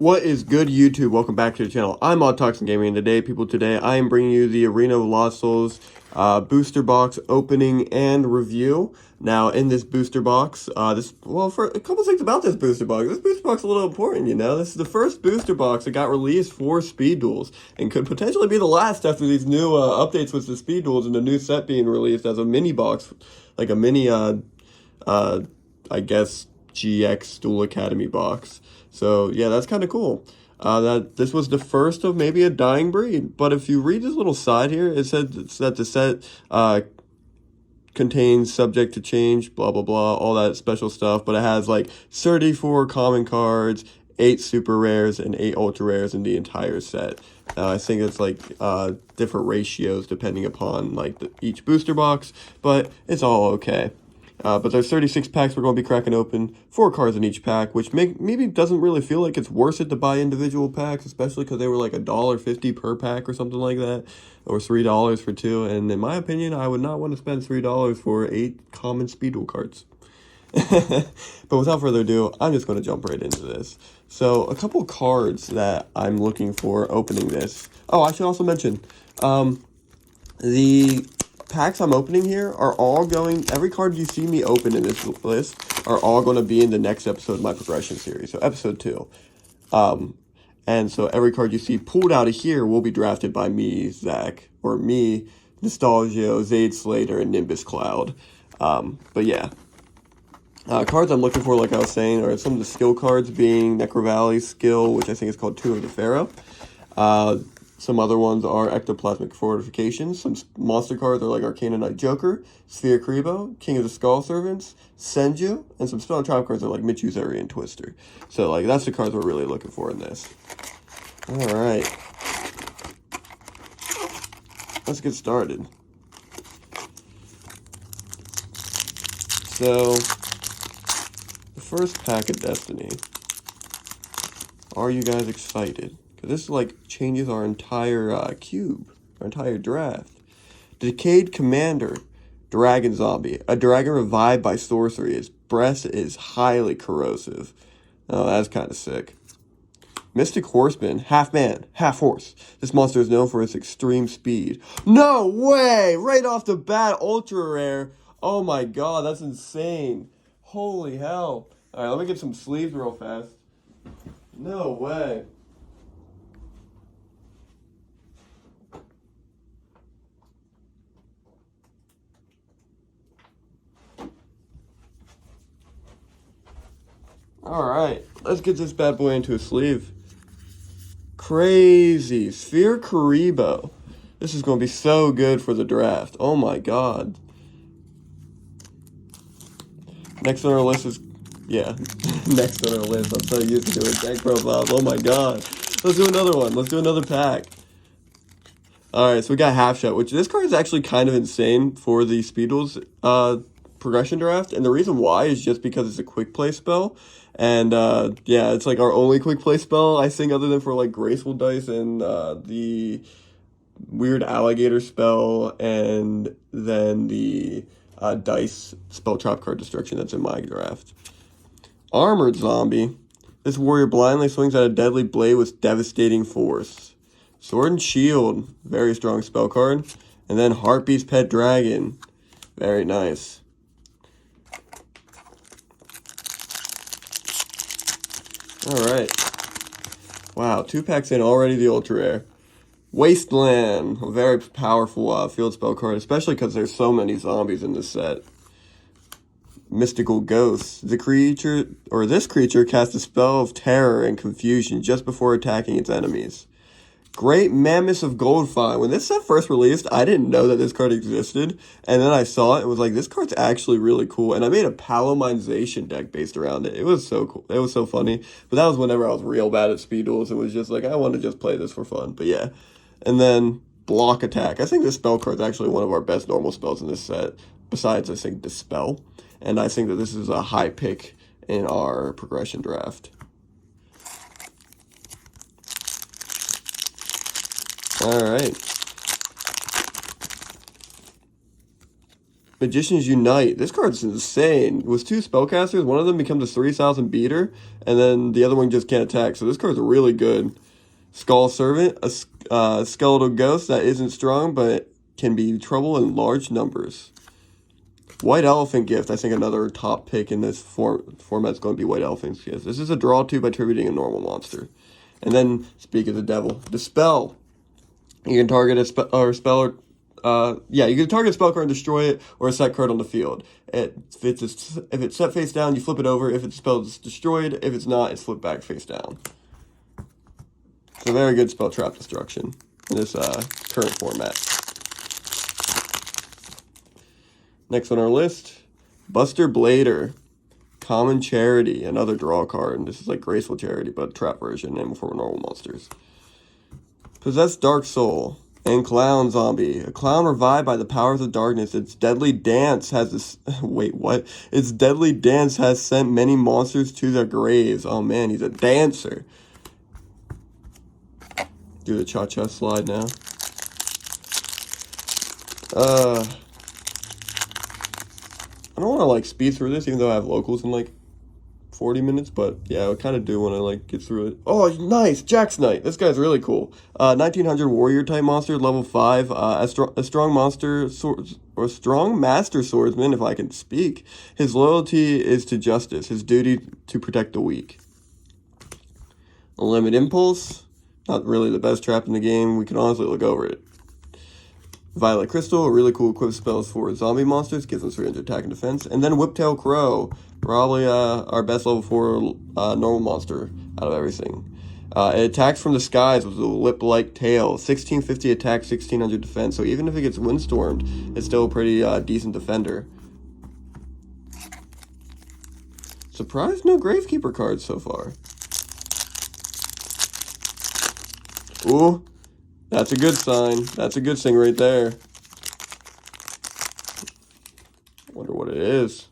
What is good, YouTube? Welcome back to the channel. I'm Toxin Gaming, and today I am bringing you the Arena of Lost Souls booster box opening and review. Now, in this booster box, for a couple things about this booster box is a little important, you know? This is the first booster box that got released for Speed Duels, and could potentially be the last after these new updates with the Speed Duels and the new set being released as a mini box, like a mini, I guess, GX Duel Academy box. So yeah, that's kind of cool. That this was the first of maybe a dying breed. But if you read this little side here, it said that the set contains subject to change, blah blah blah, all that special stuff. But it has like 34 common cards, 8 super rares, and 8 ultra rares in the entire set. I think it's like different ratios depending upon like each booster box, but it's all okay. But there's 36 packs we're going to be cracking open, 4 cards in each pack, which maybe doesn't really feel like it's worth it to buy individual packs, especially because they were like $1.50 per pack or something like that, or $3 for 2, and in my opinion, I would not want to spend $3 for 8 common Speed Duel cards. But without further ado, I'm just going to jump right into this. So, a couple cards that I'm looking for opening this. Oh, I should also mention, the packs I'm opening here are all going, every card you see me open in this list are all going to be in the next episode of my progression series, so episode 2. And so every card you see pulled out of here will be drafted by me, Zach, or me, Nostalgio, Zaid Slater, and Nimbus Cloud. But yeah. Cards I'm looking for, like I was saying, are some of the skill cards, being Necro Valley's skill, which I think is called Two of the Pharaoh. Some other ones are Ectoplasmic Fortifications. Some monster cards are like Arcana Knight Joker, Sphere Kribo, King of the Skull Servants, Senju, and some spell trap cards are like Michu's Aryan Twister. So like that's the cards we're really looking for in this. Alright. Let's get started. So, the first pack of Destiny. Are you guys excited? This like changes our entire cube, our entire draft. Decayed Commander, Dragon Zombie. A dragon revived by sorcery. Its breath is highly corrosive. Oh, that's kind of sick. Mystic Horseman, half man, half horse. This monster is known for its extreme speed. No way! Right off the bat, ultra rare. Oh my god, that's insane. Holy hell. Alright, let me get some sleeves real fast. No way. Alright, let's get this bad boy into a sleeve. Crazy. Sphere Kribo. This is going to be so good for the draft. Oh my god. Next on our list is... Yeah. Next on our list. I'm so used to doing deck profiles. Oh my god. Let's do another one. Let's do another pack. Alright, so we got Half Shot, which this card is actually kind of insane for the Speed Duels progression draft. And the reason why is just because it's a quick play spell. And yeah, it's like our only quick play spell, I think, other than for like Graceful Dice and the weird alligator spell, and then the dice spell trap card destruction that's in my draft. Armored Zombie. This warrior blindly swings at a deadly blade with devastating force. Sword and Shield, very strong spell card. And then Heartbeat's Pet Dragon, very nice. Alright. Wow, 2 packs in already, the ultra rare. Wasteland, a very powerful field spell card, especially because there's so many zombies in this set. Mystical Ghost. This creature casts a spell of terror and confusion just before attacking its enemies. Great Mammoth of Goldfine. When this set first released, I didn't know that this card existed, and then I saw it and was like, this card's actually really cool, and I made a Palomization deck based around it. It was so cool. It was so funny, but that was whenever I was real bad at Speed Duels. It was just like, I want to just play this for fun, but yeah. And then Block Attack. I think this spell card's actually one of our best normal spells in this set, besides, I think, Dispel, and I think that this is a high pick in our progression draft. Alright. Magicians Unite. This card's insane. With 2 spellcasters, one of them becomes a 3,000 beater, and then the other one just can't attack. So this card's really good. Skull Servant, a skeletal ghost that isn't strong, but can be trouble in large numbers. White Elephant Gift, I think another top pick in this format is going to be White Elephant Gift. This is a draw 2 by tributing a normal monster. And then, speak of the devil, Dispel. You can target a spell you can target a spell card and destroy it, or a set card on the field. If it's set face down, you flip it over. If it's spelled, it's destroyed. If it's not, it's flipped back face down. It's a very good spell trap destruction in this current format. Next on our list, Buster Blader. Common Charity, another draw card. This is like Graceful Charity, but trap version and for normal monsters. Possessed Dark Soul and Clown Zombie. A clown revived by the powers of darkness. Its deadly dance has this. Wait, what? Its deadly dance has sent many monsters to their graves. Oh man, he's a dancer. Do the cha-cha slide now. I don't want to like speed through this, even though I have locals in like 40 minutes, but yeah, I kind of do want to like get through it. Oh, nice! Jack's Knight. This guy's really cool. 1900 warrior type monster, level 5. A strong monster or strong master swordsman, if I can speak. His loyalty is to justice. His duty to protect the weak. Unlimited Impulse. Not really the best trap in the game. We can honestly look over it. Violet Crystal, a really cool equip spells for zombie monsters, gives them 300 attack and defense. And then Whiptail Crow, probably our best level 4 normal monster out of everything. It attacks from the skies with a whip-like tail, 1650 attack, 1600 defense. So even if it gets windstormed, it's still a pretty decent defender. Surprised no Gravekeeper cards so far. Ooh. That's a good sign. That's a good thing right there. Wonder what it is.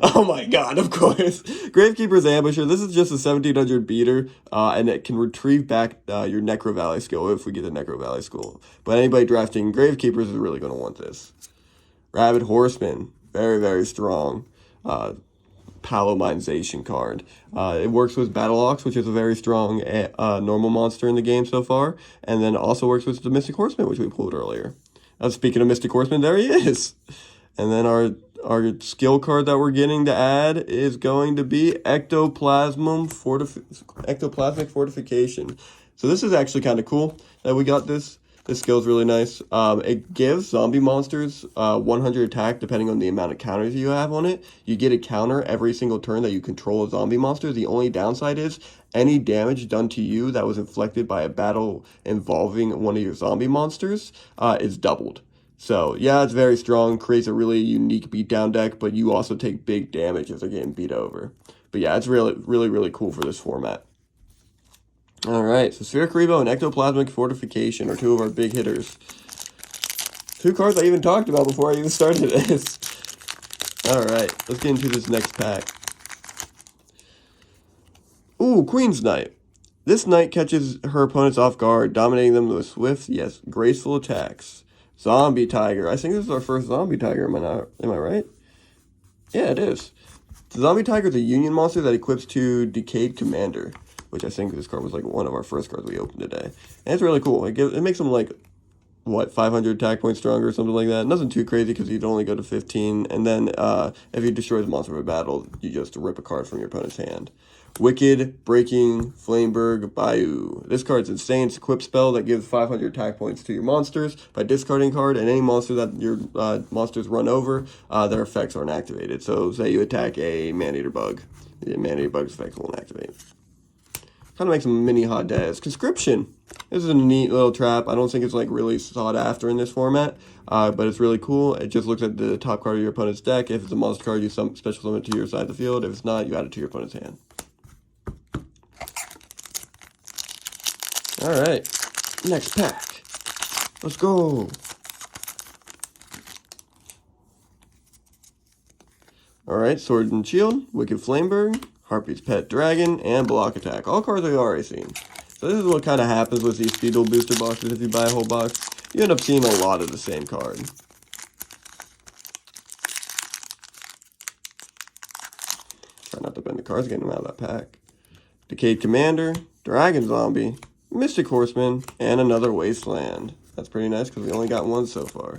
Oh my god, of course. Gravekeeper's Ambusher. This is just a 1700 beater, and it can retrieve back your Necro Valley skill if we get the Necro Valley skill. But anybody drafting Gravekeepers is really going to want this. Rabid Horseman. Very, very strong. Palomization card. It works with Battle Ox, which is a very strong normal monster in the game so far, and then also works with the Mystic Horseman, which we pulled earlier. Speaking of Mystic Horseman, there he is. And then our skill card that we're getting to add is going to be Ectoplasmic Fortification. So this is actually kind of cool that we got this. This skill is really nice. It gives zombie monsters 100 attack depending on the amount of counters you have on it. You get a counter every single turn that you control a zombie monster. The only downside is any damage done to you that was inflicted by a battle involving one of your zombie monsters is doubled. So yeah, it's very strong, creates a really unique beatdown deck, but you also take big damage if they're getting beat over. But yeah, it's really, really, really cool for this format. Alright, so Spheric Rebo and Ectoplasmic Fortification are 2 of our big hitters. 2 cards I even talked about before I even started this. Alright, let's get into this next pack. Ooh, Queen's Knight. This knight catches her opponents off guard, dominating them with swift, yes, graceful attacks. Zombie Tiger. I think this is our first Zombie Tiger, am I right? Yeah, it is. The Zombie Tiger is a union monster that equips to Decayed Commander, which I think this card was like one of our first cards we opened today. And it's really cool. It makes them like, what, 500 attack points stronger or something like that. Nothing too crazy because you'd only go to 15. And then if you destroy the monster of a battle, you just rip a card from your opponent's hand. Wicked Breaking Flameberg Bayou. This card's insane. It's a equip spell that gives 500 attack points to your monsters by discarding a card, and any monster that your monsters run over, their effects aren't activated. So say you attack a Man-Eater Bug. The Man-Eater Bug's effects won't activate. Kind of makes a mini Hades. Conscription. This is a neat little trap. I don't think it's like really sought after in this format, but it's really cool. It just looks at the top card of your opponent's deck. If it's a monster card, you special summon it to your side of the field. If it's not, you add it to your opponent's hand. Alright, next pack. Let's go. Alright, Sword and Shield, Wicked Flameberg, Harpy's Pet Dragon, and Block Attack. All cards we've already seen. So this is what kind of happens with these Speed Duel booster boxes if you buy a whole box. You end up seeing a lot of the same card. cards getting them out of that pack. Decayed Commander, Dragon Zombie, Mystic Horseman, and another Wasteland. That's pretty nice because we only got one so far.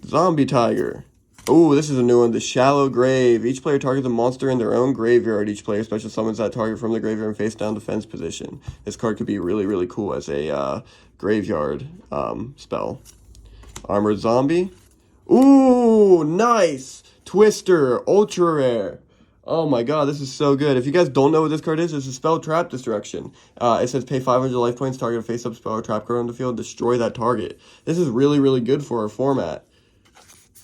Zombie Tiger. Oh, this is a new one. The Shallow Grave. Each player targets a monster in their own graveyard. Each player special summons that target from the graveyard and face down defense position. This card could be really, really cool as a graveyard spell. Armored Zombie. Ooh, nice! Twister, ultra rare. Oh my god, this is so good. If you guys don't know what this card is, it's a spell Trap Destruction. It says pay 500 life points, target a face-up spell or trap card on the field, destroy that target. This is really, really good for our format.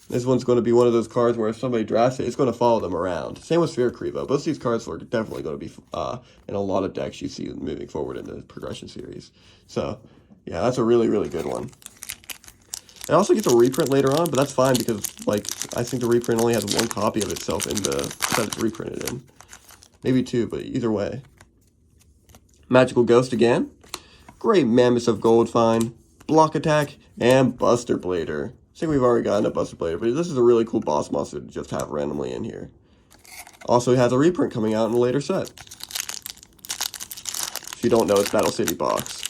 This one's going to be one of those cards where if somebody drafts it, it's going to follow them around. Same with Sphere Creepo. Both of these cards are definitely going to be in a lot of decks you see moving forward in the progression series. So, yeah, that's a really, really good one. It also gets a reprint later on, but that's fine because, like, I think the reprint only has one copy of itself in the set it's reprinted in. Maybe two, but either way. Magical Ghost again. Great Mammoth of Gold Find. Block Attack. And Buster Blader. I think we've already gotten a Buster Blader, but this is a really cool boss monster to just have randomly in here. Also, it has a reprint coming out in a later set. If you don't know, it's Battle City Box.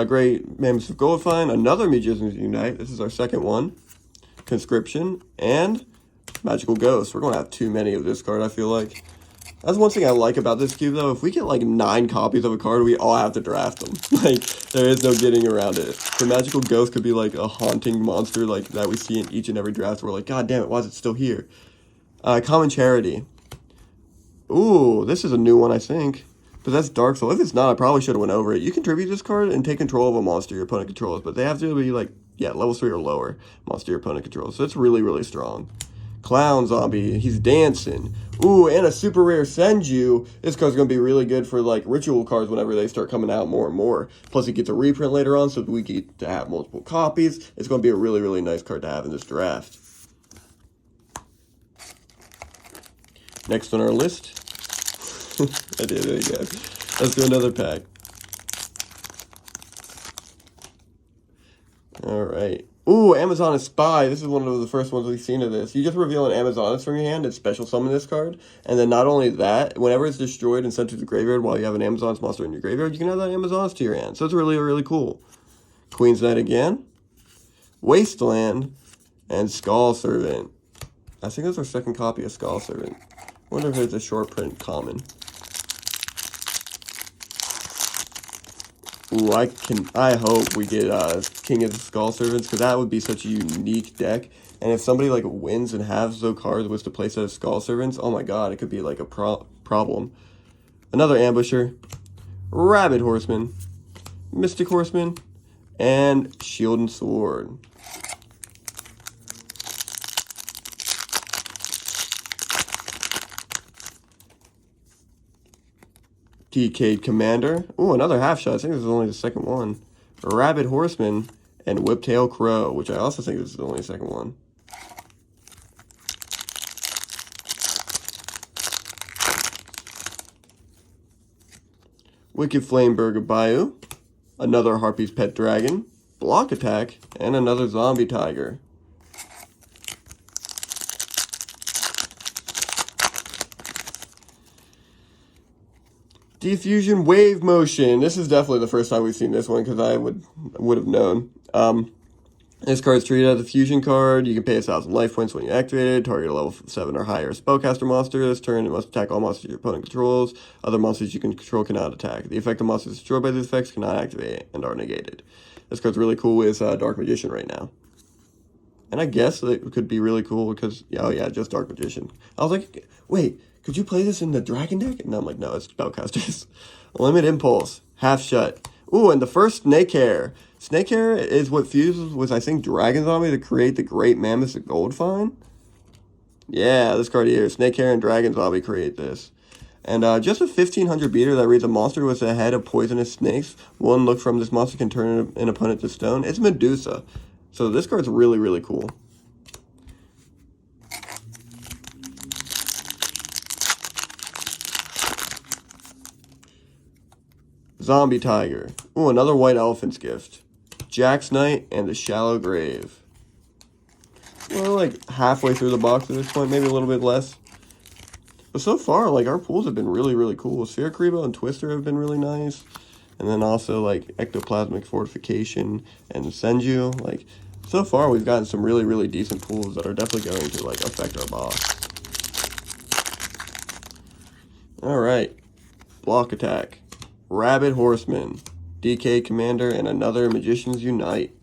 Great Mammoth of Gold Find, another Magician's Unite. This is our second one. Conscription, and Magical Ghost. We're going to have too many of this card, I feel like. That's one thing I like about this cube, though. If we get, like, 9 copies of a card, we all have to draft them. Like, there is no getting around it. The Magical Ghost could be, like, a haunting monster, like, that we see in each and every draft. We're like, God damn it, why is it still here? Common Charity. Ooh, this is a new one, I think. But that's Dark Soul. If it's not, I probably should have went over it. You contribute this card and take control of a monster your opponent controls. But they have to be, like, yeah, level 3 or lower monster your opponent controls. So it's really, really strong. Clown Zombie. He's dancing. Ooh, and a super rare Senju. This card's going to be really good for, like, ritual cards whenever they start coming out more and more. Plus, it gets a reprint later on, so we get to have multiple copies. It's going to be a really, really nice card to have in this draft. Next on our list. I did it again. Let's do another pack. Alright. Ooh, Amazoness Spy. This is one of the first ones we've seen of this. You just reveal an Amazoness from your hand and special summon this card. And then not only that, whenever it's destroyed and sent to the graveyard while you have an Amazoness monster in your graveyard, you can have that Amazoness to your hand. So it's really, really cool. Queen's Knight again. Wasteland. And Skull Servant. I think that's our second copy of Skull Servant. I wonder if it's a short print common. Ooh, I hope we get King of the Skull Servants, because that would be such a unique deck. And if somebody, like, wins and has those cards with the playset of Skull Servants, oh my god, it could be, like, a problem. Another Ambusher, Rabbit Horseman, Mystic Horseman, and Shield and Sword. Decayed Commander. Ooh, another half shot. I think this is only the second one. Rabbit Horseman and Whiptail Crow, which I also think this is only the second one. Wicked Flameburger Bayou. Another Harpy's Pet Dragon. Block Attack. And another Zombie Tiger. Diffusion Wave Motion. This is definitely the first time we've seen this one because I would have known. This card is treated as a fusion card. You can pay 1,000 life points when you activate it. Target a level 7 or higher spellcaster monster. This turn, it must attack all monsters your opponent controls. Other monsters you can control cannot attack. The effect of monsters destroyed by these effects cannot activate and are negated. This card's really cool with Dark Magician right now. And I guess it could be really cool because, oh yeah, just Dark Magician. I was like, wait, could you play this in the Dragon deck? And I'm like, no, it's Spellcasters. Limit Impulse, Half Shut. Ooh, and the first Snake Hair. Snake Hair is what fuses with, I think, Dragon Zombie to create the Great Mammoth of Gold Find. Yeah, this card here, Snake Hair and Dragon Zombie create this. And just a 1500 beater that reads a monster with a head of poisonous snakes. One look from this monster can turn an opponent to stone. It's Medusa. So this card's really, really cool. Zombie Tiger. Ooh, another White Elephant's Gift. Jack's Knight and the Shallow Grave. We're like halfway through the box at this point, maybe a little bit less. But so far, like, our pulls have been really, really cool. Sphericribo and Twister have been really nice. And then also, like, Ectoplasmic Fortification and Senju. Like, so far, we've gotten some really, really decent pulls that are definitely going to, like, affect our box. Alright. Block Attack. Rabid Horseman. DK Commander and another Magicians Unite.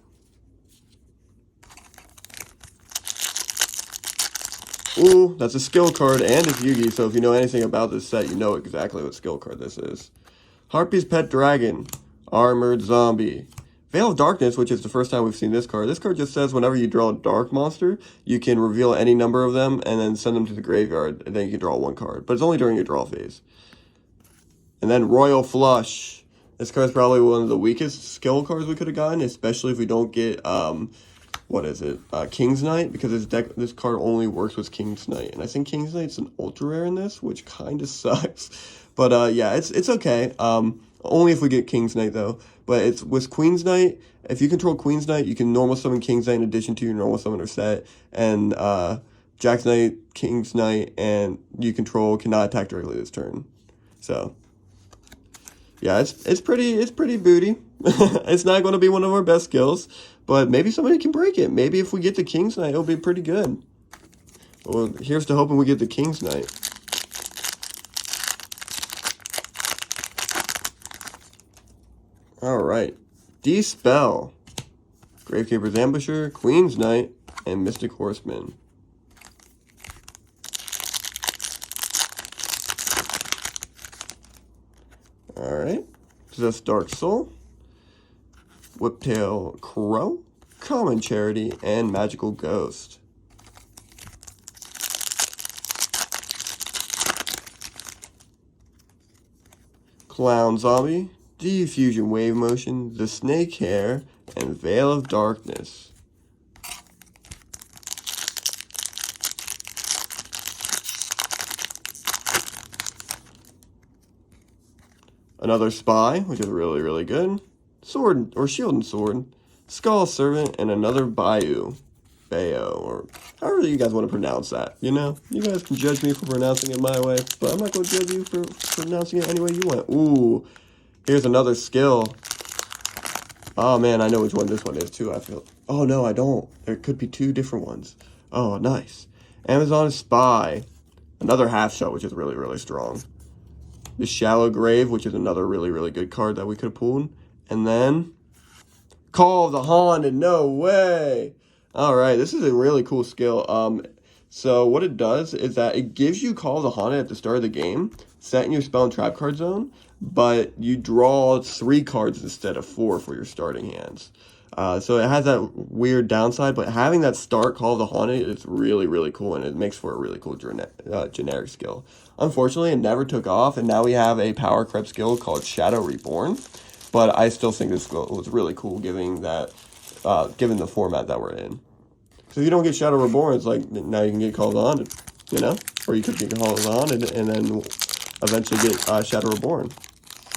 Ooh, that's a skill card and it's Yugi, so if you know anything about this set, you know exactly what skill card this is. Harpy's Pet Dragon, Armored Zombie. Veil of Darkness, which is the first time we've seen this card. This card just says whenever you draw a dark monster, you can reveal any number of them and then send them to the graveyard, and then you can draw one card. But it's only during your draw phase. And then Royal Flush. This card is probably one of the weakest skill cards we could have gotten, especially if we don't get, King's Knight, because this card only works with King's Knight. And I think King's Knight's an ultra rare in this, which kind of sucks. But, yeah, it's okay. Only if we get King's Knight, though. But it's with Queen's Knight. If you control Queen's Knight, you can normal summon King's Knight in addition to your normal summoner set. And, Jack's Knight, King's Knight, and you control cannot attack directly this turn. So... yeah, it's pretty booty. It's not going to be one of our best skills, but maybe somebody can break it. Maybe if we get the King's Knight, it'll be pretty good. Well, here's to hoping we get the King's Knight. All right, Dispel, Gravekeeper's Ambusher, Queen's Knight, and Mystic Horseman. Alright, Possessed Dark Soul, Whiptail Crow, Common Charity, and Magical Ghost. Clown Zombie, Diffusion Wave Motion, The Snake Hair, and Veil of Darkness. Another Spy, which is really, really good. Sword, or Shield and Sword. Skull Servant, and another Bayo, or however you guys want to pronounce that, you know? You guys can judge me for pronouncing it my way, but I'm not going to judge you for pronouncing it any way you want. Ooh, here's another skill. Oh, man, I know which one this one is, too, I feel. Oh, no, I don't. There could be two different ones. Oh, nice. Amazon Spy. Another half shot, which is really, really strong. The Shallow Grave, which is another really, really good card that we could have pulled. And then, Call of the Haunted, no way! Alright, this is a really cool skill. So what it does is that it gives you Call of the Haunted at the start of the game, set in your spell and trap card zone, but you draw 3 cards instead of 4 for your starting hands. So it has that weird downside, but having that start Call of the Haunted is really, really cool, and it makes for a really cool generic skill. Unfortunately, it never took off, and now we have a power creep skill called Shadow Reborn, but I still think this skill was really cool given the format that we're in. So if you don't get Shadow Reborn, it's like, now you can get Call of the Haunted, you know? Or you could get Call of the Haunted and then eventually get Shadow Reborn.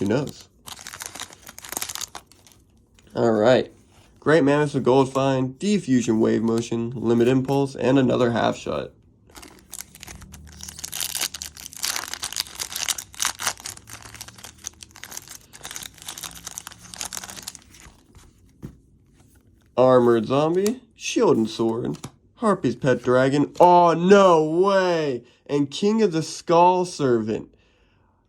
Who knows? Alright. Great Mammoth of Gold Find, Diffusion Wave Motion, Limit Impulse, and another half shot. Armored Zombie, Shield and Sword, Harpy's Pet Dragon, oh no way, and King of the Skull Servant.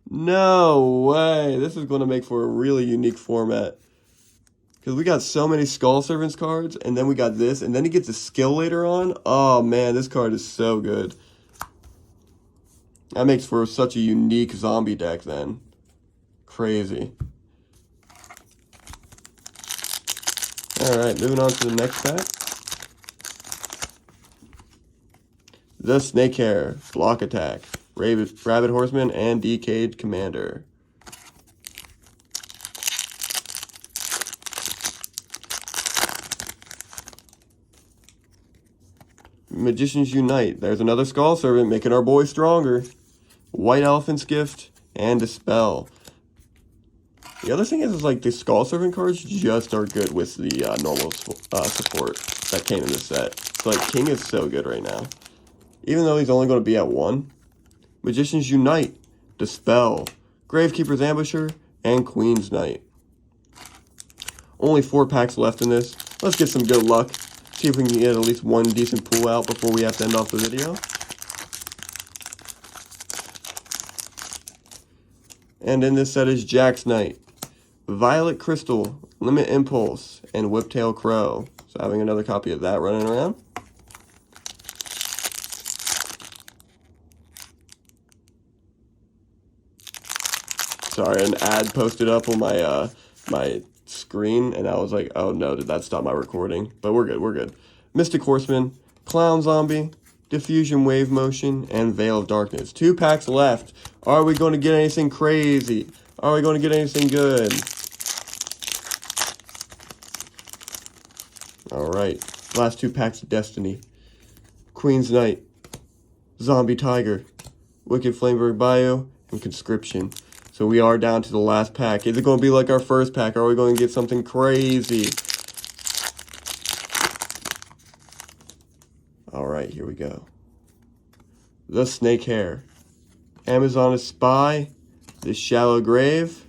No way, this is going to make for a really unique format. Because we got so many Skull Servants cards, and then we got this, and then he gets a skill later on. Oh man, this card is so good. That makes for such a unique zombie deck then. Crazy. Alright, moving on to the next pack. The Snakehair, Block Attack, Rabid Horseman, and Decayed Commander. Magicians Unite. There's another Skull Servant making our boy stronger. White Elephant's Gift and Dispel. The other thing is like the Skull Servant cards just are good with the normal support that came in this set. So like King is so good right now. Even though he's only going to be at 1. Magician's Unite, Dispel, Gravekeeper's Ambusher, and Queen's Knight. Only 4 packs left in this. Let's get some good luck. See if we can get at least one decent pull out before we have to end off the video. And in this set is Jack's Knight, Violet Crystal, Limit Impulse, and Whiptail Crow. So having another copy of that running around. Sorry, an ad posted up on my my screen, and I was like, oh no, did that stop my recording? But we're good, we're good. Mystic Horseman, Clown Zombie, Diffusion Wave Motion, and Veil of Darkness. 2 packs left. Are we going to get anything crazy? Are we going to get anything good? Alright, last 2 packs of Destiny. Queen's Knight, Zombie Tiger, Wicked Flameberg Bio, and Conscription. So we are down to the last pack. Is it going to be like our first pack? Are we going to get something crazy? Alright, here we go. The Snake Hair, Amazoness Spy, The Shallow Grave,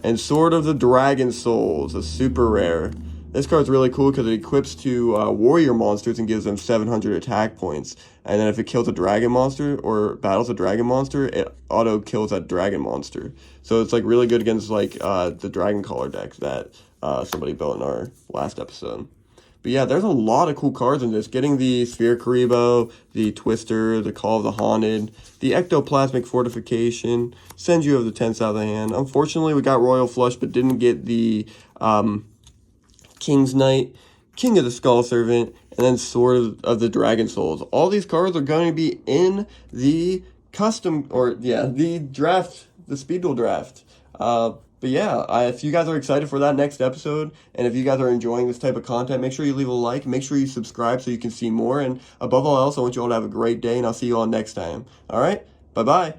and Sword of the Dragon Souls, a super rare. This card's really cool because it equips to warrior monsters and gives them 700 attack points. And then if it kills a dragon monster or battles a dragon monster, it auto kills that dragon monster. So it's like really good against like the dragon caller decks that somebody built in our last episode. But yeah, there's a lot of cool cards in this. Getting the Sphere Karibo, the Twister, the Call of the Haunted, the Ectoplasmic Fortification, Senju of the 10th out of the hand. Unfortunately, we got Royal Flush, but didn't get the King's Knight, King of the Skull Servant, and then Sword of the Dragon Souls. All these cards are going to be in the the draft, the Speed Duel draft. But yeah, if you guys are excited for that next episode, and if you guys are enjoying this type of content, make sure you leave a like, make sure you subscribe so you can see more, and above all else, I want you all to have a great day, and I'll see you all next time. Alright, bye-bye.